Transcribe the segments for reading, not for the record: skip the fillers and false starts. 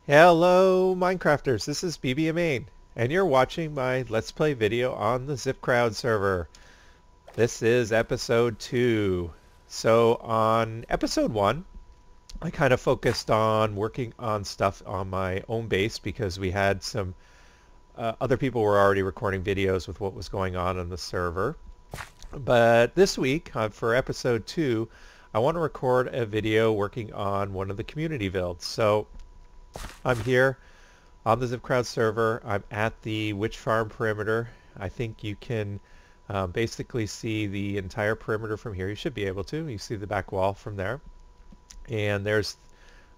Hello Minecrafters, this is BBMain, and you're watching my Let's Play video on the ZipKrowd server. This is episode 2. So on episode 1, I kind of focused on working on stuff on my own base because we had some other people were already recording videos with what was going on the server. But this week, for episode 2, I want to record a video working on one of the community builds. So I'm here on the ZipKrowd server. I'm at the witch farm perimeter. I think you can basically see the entire perimeter from here. You should be able to. You see the back wall from there. And there's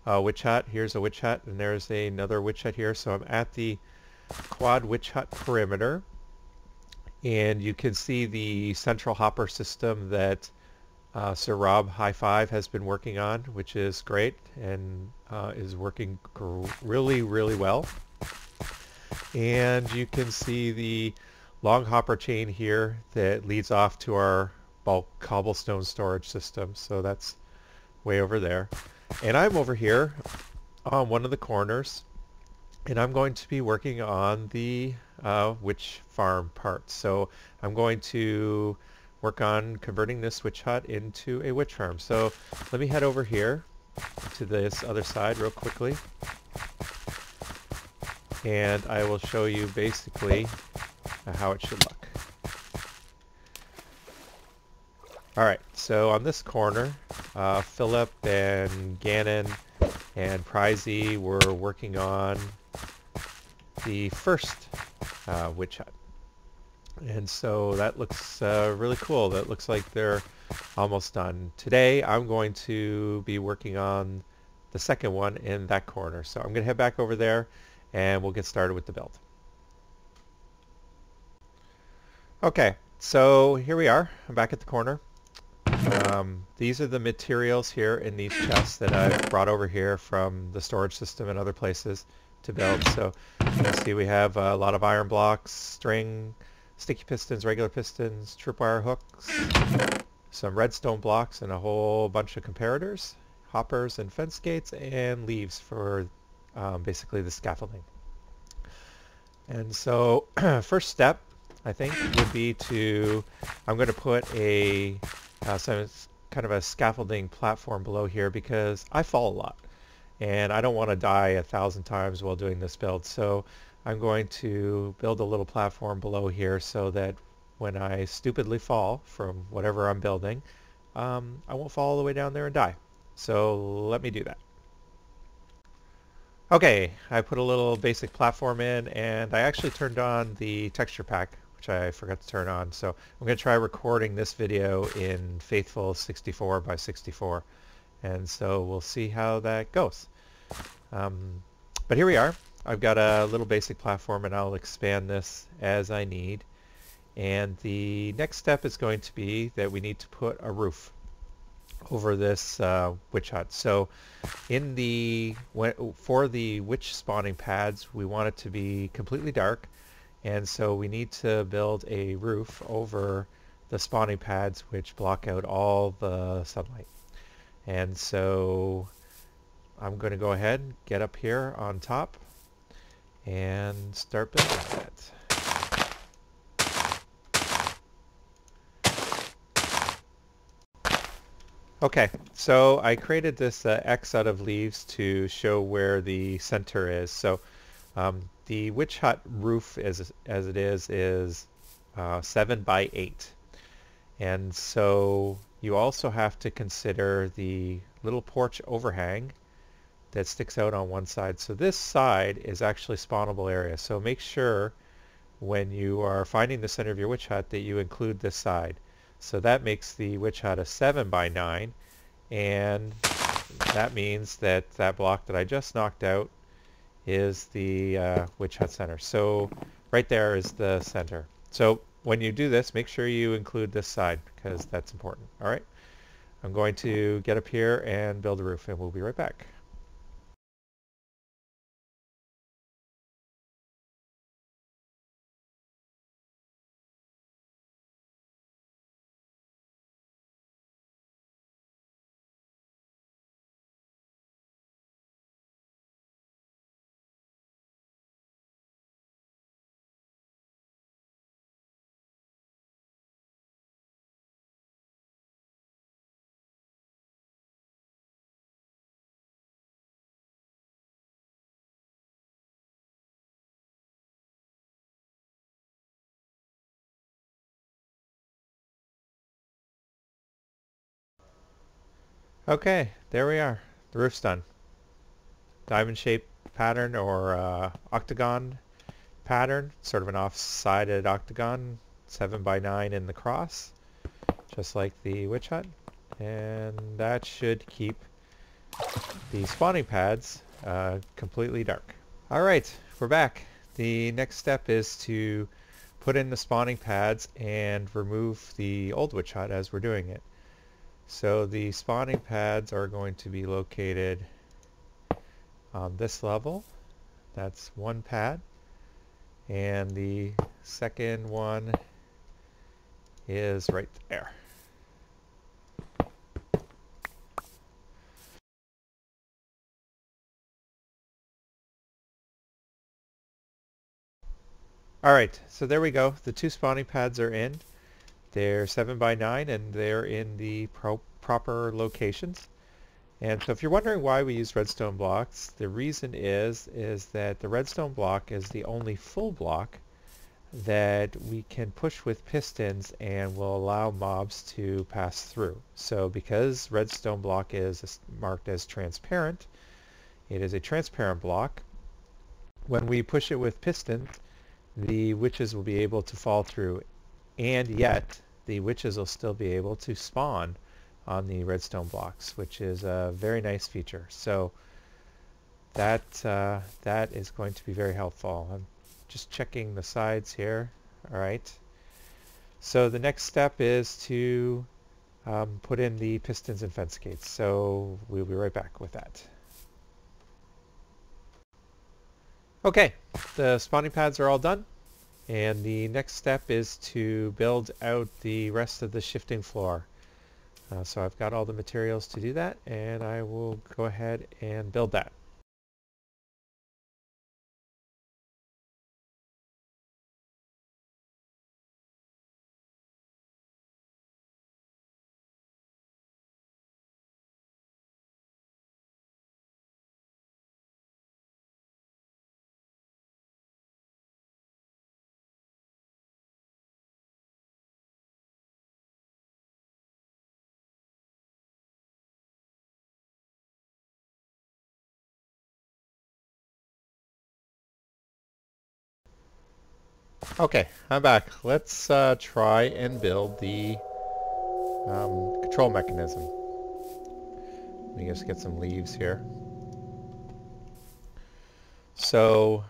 a witch hut. Here's a witch hut, and there's another witch hut here. So I'm at the quad witch hut perimeter. And you can see the central hopper system that Sir Rob High Five has been working on, which is great and is working really, really well. And you can see the long hopper chain here that leads off to our bulk cobblestone storage system. So that's way over there. And I'm over here on one of the corners, and I'm going to be working on the witch farm part. So I'm going to work on converting this witch hut into a witch farm. So let me head over here to this other side real quickly, and I will show you basically how it should look. Alright, so on this corner, Philip and Gannon and Prizey were working on the first witch hut. And so that looks really cool. That looks like they're almost done. Today I'm going to be working on the second one in that corner. So I'm going to head back over there and we'll get started with the build. Okay, so here we are. I'm back at the corner. These are the materials here in these chests that I've brought over here from the storage system and other places to build. So you can see we have a lot of iron blocks, string, sticky pistons, regular pistons, tripwire hooks, some redstone blocks, and a whole bunch of comparators, hoppers and fence gates, and leaves for basically the scaffolding. And so first step, I think, would be I'm going to put some kind of a scaffolding platform below here because I fall a lot and I don't want to die 1,000 times while doing this build. So I'm going to build a little platform below here so that when I stupidly fall from whatever I'm building, I won't fall all the way down there and die. So let me do that. Okay, I put a little basic platform in, and I actually turned on the texture pack, which I forgot to turn on. So I'm going to try recording this video in faithful 64 by 64. And so we'll see how that goes. But here we are. I've got a little basic platform, and I'll expand this as I need. And the next step is going to be that we need to put a roof over this witch hut. So for the witch spawning pads, we want it to be completely dark, and so we need to build a roof over the spawning pads which block out all the sunlight. And so I'm going to go ahead and get up here on top and start building that. Okay, so I created this X out of leaves to show where the center is. So the witch hut roof, as it is 7 by 8. And so you also have to consider the little porch overhang that sticks out on one side. So this side is actually spawnable area. So make sure when you are finding the center of your witch hut that you include this side. So that makes the witch hut a 7 by 9, and that means that that block that I just knocked out is the witch hut center. So right there is the center. So when you do this, make sure you include this side because that's important. All right, I'm going to get up here and build a roof, and we'll be right back. Okay, there we are. The roof's done. Diamond-shaped pattern or octagon pattern, sort of an off-sided octagon, 7 by 9 in the cross, just like the witch hut. And that should keep the spawning pads completely dark. Alright, we're back. The next step is to put in the spawning pads and remove the old witch hut as we're doing it. So the spawning pads are going to be located on this level. That's one pad. And the second one is right there. Alright, so there we go. The two spawning pads are in. They're 7 by 9 and they're in the proper locations. And so if you're wondering why we use redstone blocks, the reason is that the redstone block is the only full block that we can push with pistons and will allow mobs to pass through. So because redstone block is marked as transparent, it is a transparent block. When we push it with pistons, the witches will be able to fall through, and yet the witches will still be able to spawn on the redstone blocks, which is a very nice feature. So that is going to be very helpful. I'm just checking the sides here. All right. So the next step is to put in the pistons and fence gates. So we'll be right back with that. Okay, the spawning pads are all done. And the next step is to build out the rest of the shifting floor. So I've got all the materials to do that, and I will go ahead and build that. Okay, I'm back. Let's try and build the control mechanism. Let me just get some leaves here. So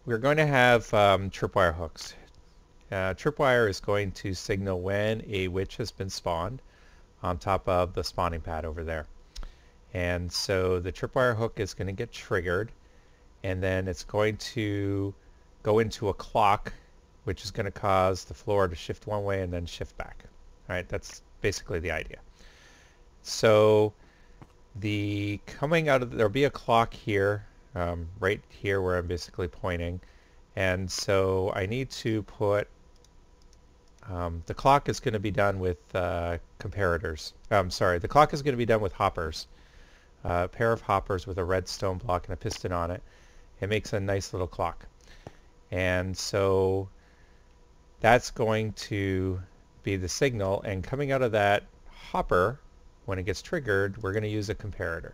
we're going to have tripwire hooks. Tripwire is going to signal when a witch has been spawned on top of the spawning pad over there. And so the tripwire hook is going to get triggered, and then it's going to go into a clock, which is going to cause the floor to shift one way and then shift back. All right, that's basically the idea. So the coming out of there'll be a clock here, right here where I'm basically pointing, and so I need to put the clock is going to be done with comparators. Sorry, the clock is going to be done with hoppers. A pair of hoppers with a redstone block and a piston on it. It makes a nice little clock. And so that's going to be the signal, and coming out of that hopper, when it gets triggered, we're going to use a comparator.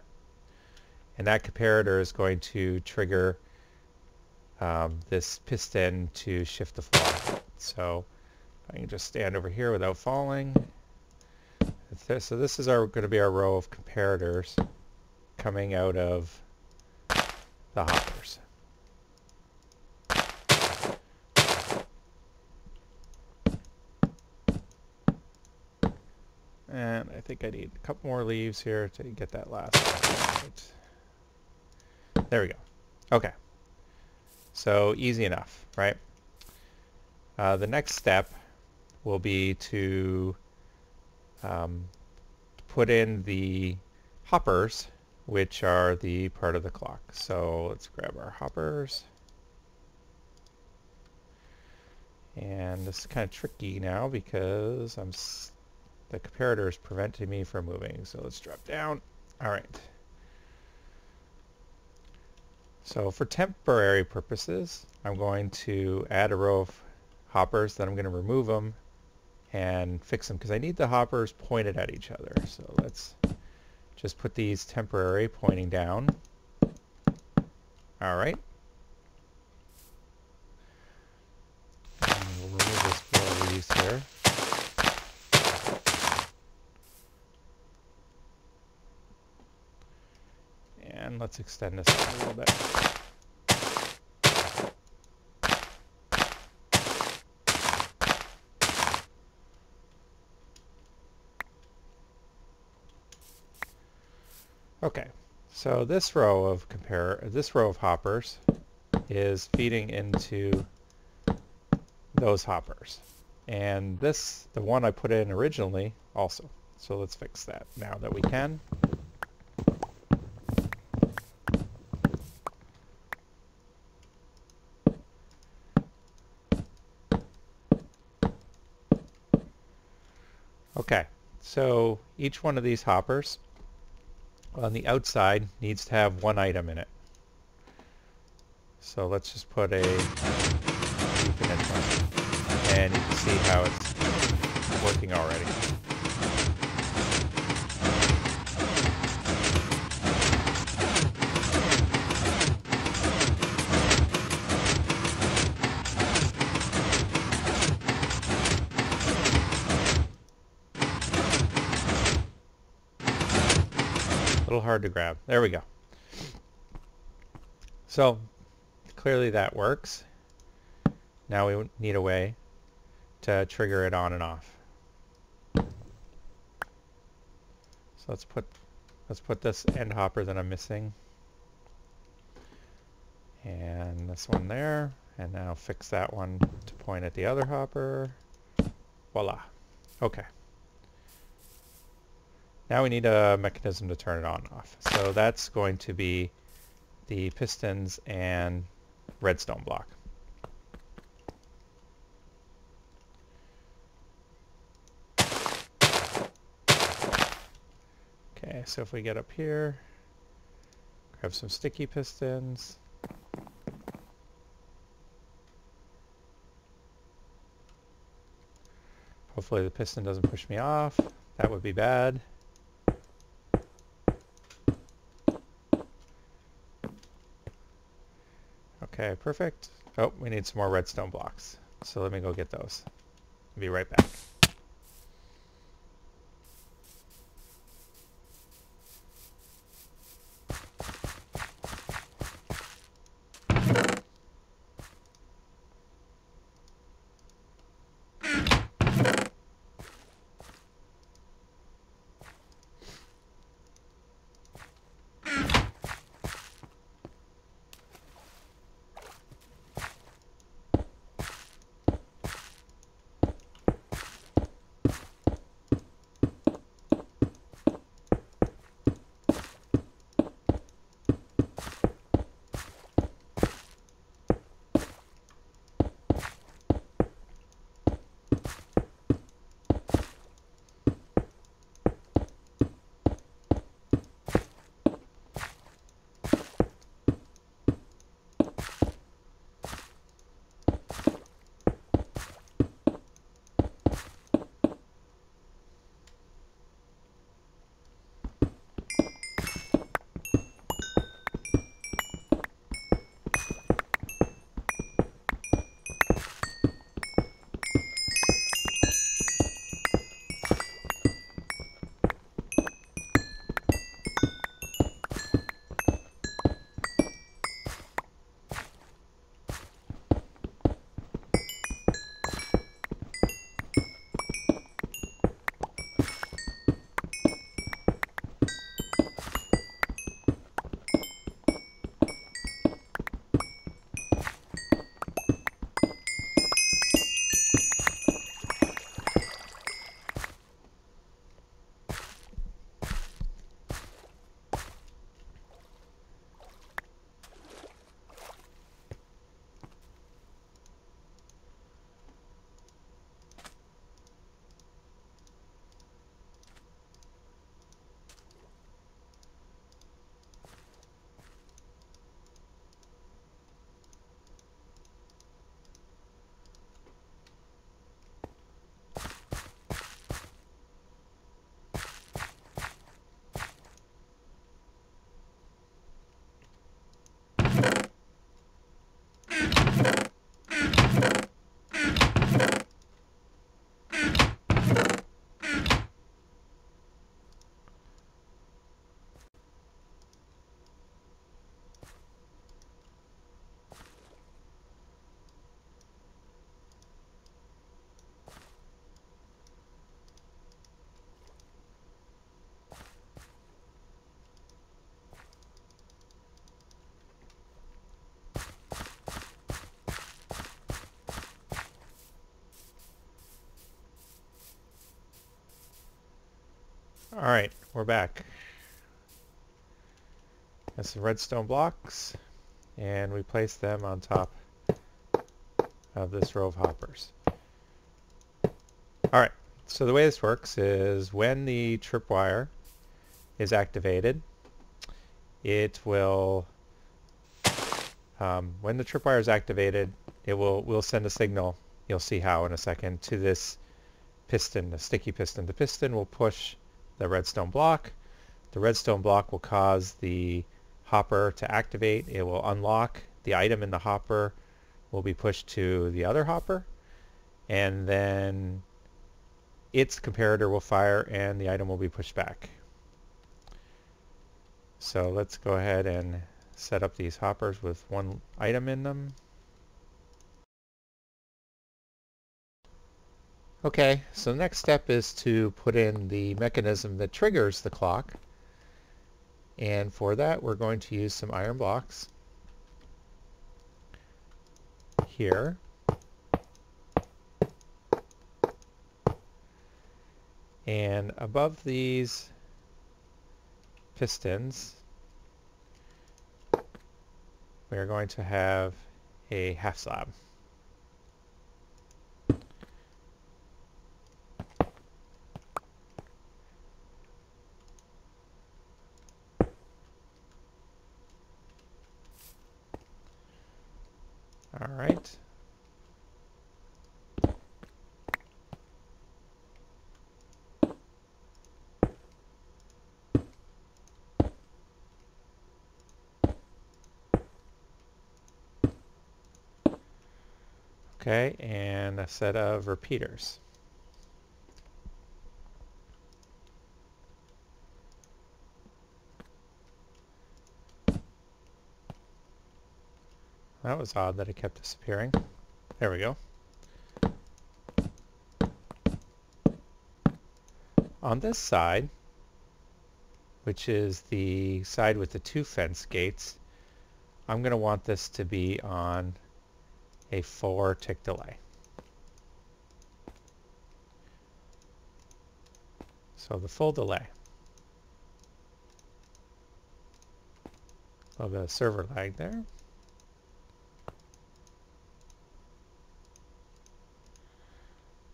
And that comparator is going to trigger this piston to shift the floor. So I can just stand over here without falling. So this is going to be our row of comparators coming out of the hoppers. And I think I need a couple more leaves here to get that last one right. There we go. Okay. So easy enough, right? The next step will be to put in the hoppers, which are the part of the clock. So let's grab our hoppers. And this is kind of tricky now because the comparator is preventing me from moving. So let's drop down. All right. So for temporary purposes, I'm going to add a row of hoppers, then I'm going to remove them and fix them because I need the hoppers pointed at each other. So let's just put these temporary pointing down. All right. And we'll remove this blow we used here. And let's extend this a little bit. Okay, so this row of hoppers is feeding into those hoppers, and this, the one I put in originally, also. So let's fix that now that we can. Okay, so each one of these hoppers on the outside needs to have one item in it. So let's just put a infinite one, and you can see how it's working already. A little hard to grab. There we go. So clearly that works. Now we need a way to trigger it on and off. So let's put this end hopper that I'm missing, and this one there, and now fix that one to point at the other hopper. Voila. Okay. Now we need a mechanism to turn it on and off. So that's going to be the pistons and redstone block. Okay, so if we get up here, grab some sticky pistons. Hopefully the piston doesn't push me off. That would be bad. Okay, perfect. Oh, we need some more redstone blocks. So let me go get those. I'll be right back. Alright, we're back. That's some redstone blocks, and we place them on top of this row of hoppers. Alright, so the way this works is when the tripwire is activated, it will, when the tripwire is activated, we'll send a signal, you'll see how in a second, to this piston, the sticky piston. The piston will push the redstone block. The redstone block will cause the hopper to activate. It will unlock. The item in the hopper will be pushed to the other hopper, and then its comparator will fire and the item will be pushed back. So let's go ahead and set up these hoppers with one item in them. Okay, so the next step is to put in the mechanism that triggers the clock. And for that, we're going to use some iron blocks here. And above these pistons, we are going to have a half slab. All right. Okay, and a set of repeaters. That was odd that it kept disappearing. There we go. On this side, which is the side with the two fence gates, I'm going to want this to be on a 4-tick delay. So the full delay. A little bit of server lag there.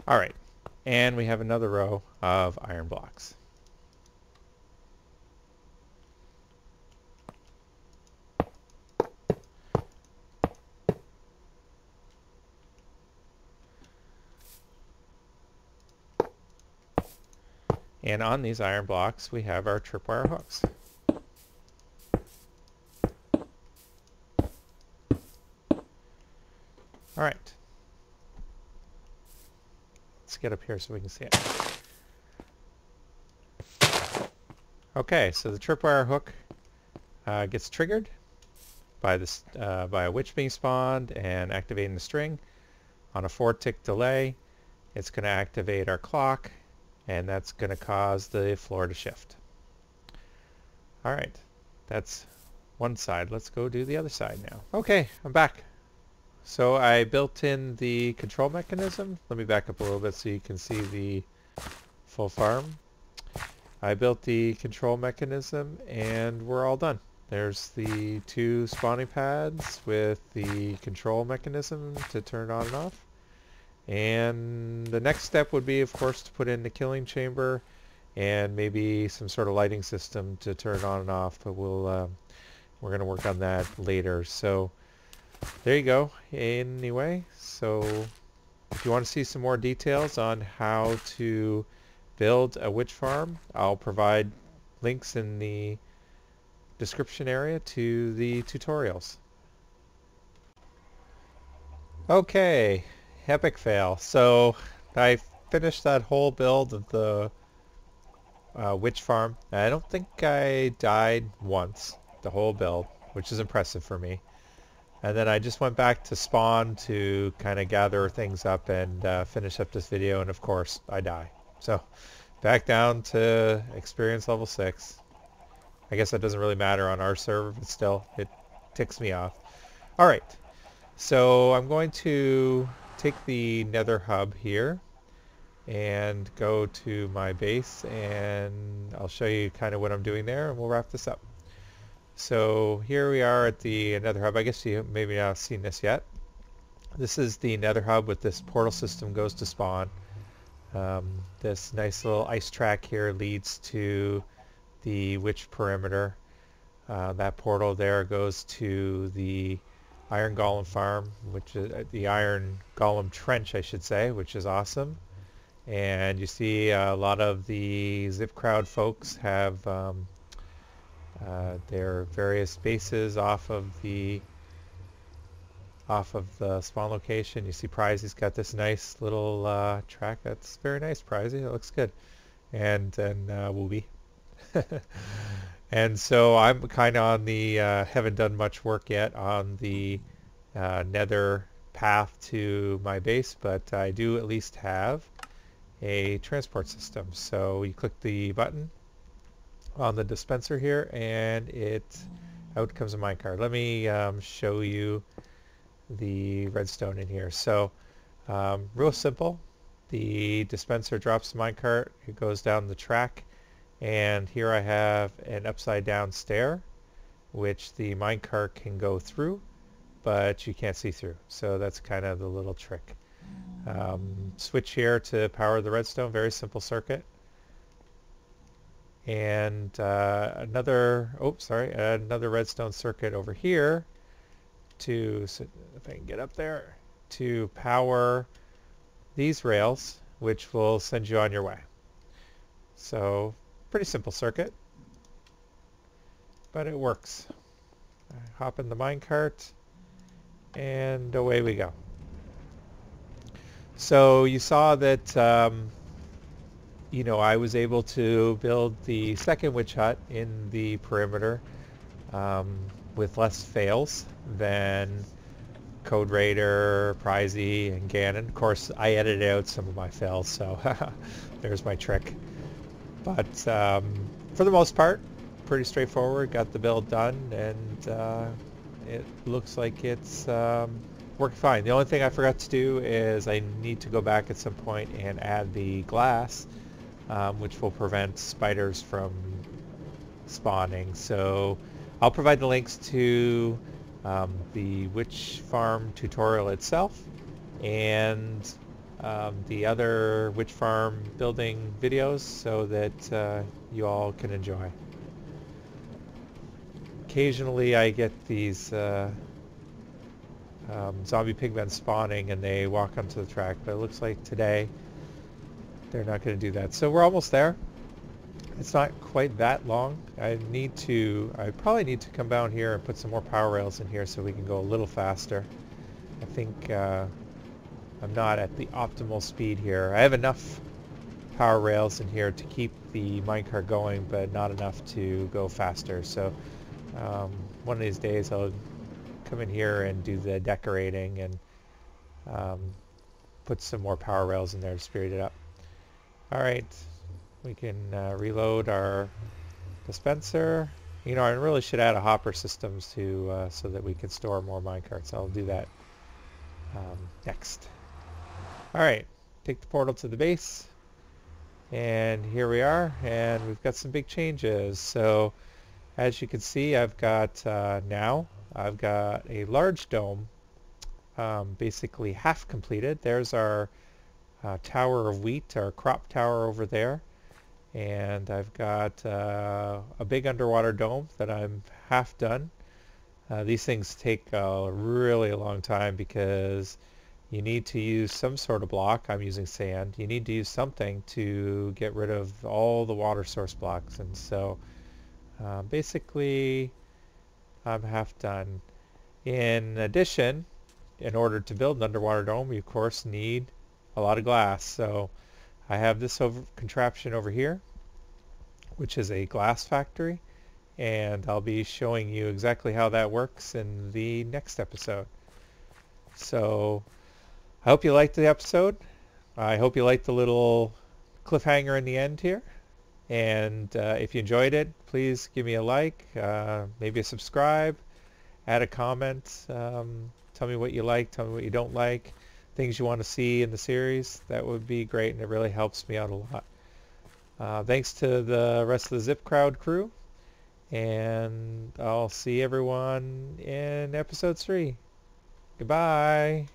All right, and we have another row of iron blocks. And on these iron blocks, we have our tripwire hooks. All right. Let's get up here so we can see it. Okay, so the tripwire hook gets triggered by this by a witch being spawned and activating the string. On a 4-tick delay, it's going to activate our clock, and that's going to cause the floor to shift. All right, that's one side. Let's go do the other side now. Okay, I'm back. So I built in the control mechanism. Let me back up a little bit so you can see the full farm. I built the control mechanism and we're all done. There's the 2 spawning pads with the control mechanism to turn on and off. And the next step would be, of course, to put in the killing chamber and maybe some sort of lighting system to turn on and off, but we're going to work on that later. So there you go. Anyway, so if you want to see some more details on how to build a witch farm, I'll provide links in the description area to the tutorials. Okay, epic fail. So I finished that whole build of the witch farm. I don't think I died once, the whole build, which is impressive for me. And then I just went back to spawn to kind of gather things up and finish up this video, and of course I die. So back down to experience level 6. I guess that doesn't really matter on our server, but still it ticks me off. Alright, so I'm going to take the nether hub here and go to my base, and I'll show you kind of what I'm doing there, and we'll wrap this up. So here we are at the Nether Hub. I guess you maybe not seen this yet. This is the Nether Hub with this portal system goes to spawn. This nice little ice track here leads to the witch perimeter. That portal there goes to the iron golem farm, which is the iron golem trench, I should say, which is awesome. And you see a lot of the ZipKrowd folks have their various bases off of the spawn location. You see Prizey's got this nice little track. That's very nice, Prizey. It looks good. And then Wooby. And so I'm kind of on the haven't done much work yet on the nether path to my base, but I do at least have a transport system. So you click the button on the dispenser here, and out comes a minecart. Let me show you the redstone in here. So real simple. The dispenser drops the minecart, it goes down the track, and here I have an upside down stair which the minecart can go through, but you can't see through. So that's kind of the little trick. Switch here to power the redstone, very simple circuit. And another redstone circuit over here if I can get up there, to power these rails, which will send you on your way. So pretty simple circuit, but it works. I hop in the minecart and away we go. So you saw that I was able to build the second witch hut in the perimeter with less fails than Code Raider, Prizey, and Ganon. Of course, I edited out some of my fails, so there's my trick. But for the most part, pretty straightforward. Got the build done, and it looks like it's working fine. The only thing I forgot to do is I need to go back at some point and add the glass, which will prevent spiders from spawning. So I'll provide the links to the witch farm tutorial itself and the other witch farm building videos so that you all can enjoy. Occasionally I get these zombie pigmen spawning and they walk onto the track, but it looks like today they're not going to do that. So we're almost there. It's not quite that long. I probably need to come down here and put some more power rails in here so we can go a little faster. I think I'm not at the optimal speed here. I have enough power rails in here to keep the minecart going, but not enough to go faster. So one of these days I'll come in here and do the decorating and put some more power rails in there to speed it up. Alright, we can reload our dispenser. I really should add a hopper system so that we can store more minecarts. I'll do that next. Alright, take the portal to the base, and here we are, and we've got some big changes. So as you can see, I've got I've got a large dome basically half completed. There's our tower of wheat, our crop tower over there, and I've got a big underwater dome that I'm half done. These things take a really long time because you need to use some sort of block. I'm using sand. You need to use something to get rid of all the water source blocks, and so basically I'm half done. In addition, in order to build an underwater dome, you of course need a lot of glass. So I have this contraption over here, which is a glass factory, and I'll be showing you exactly how that works in the next episode. So I hope you liked the episode. I hope you liked the little cliffhanger in the end here. And if you enjoyed it, please give me a like, maybe a subscribe, add a comment, tell me what you like, tell me what you don't like. things you want to see in the series, that would be great, and it really helps me out a lot. Thanks to the rest of the ZipKrowd crew, and I'll see everyone in episode 3. Goodbye.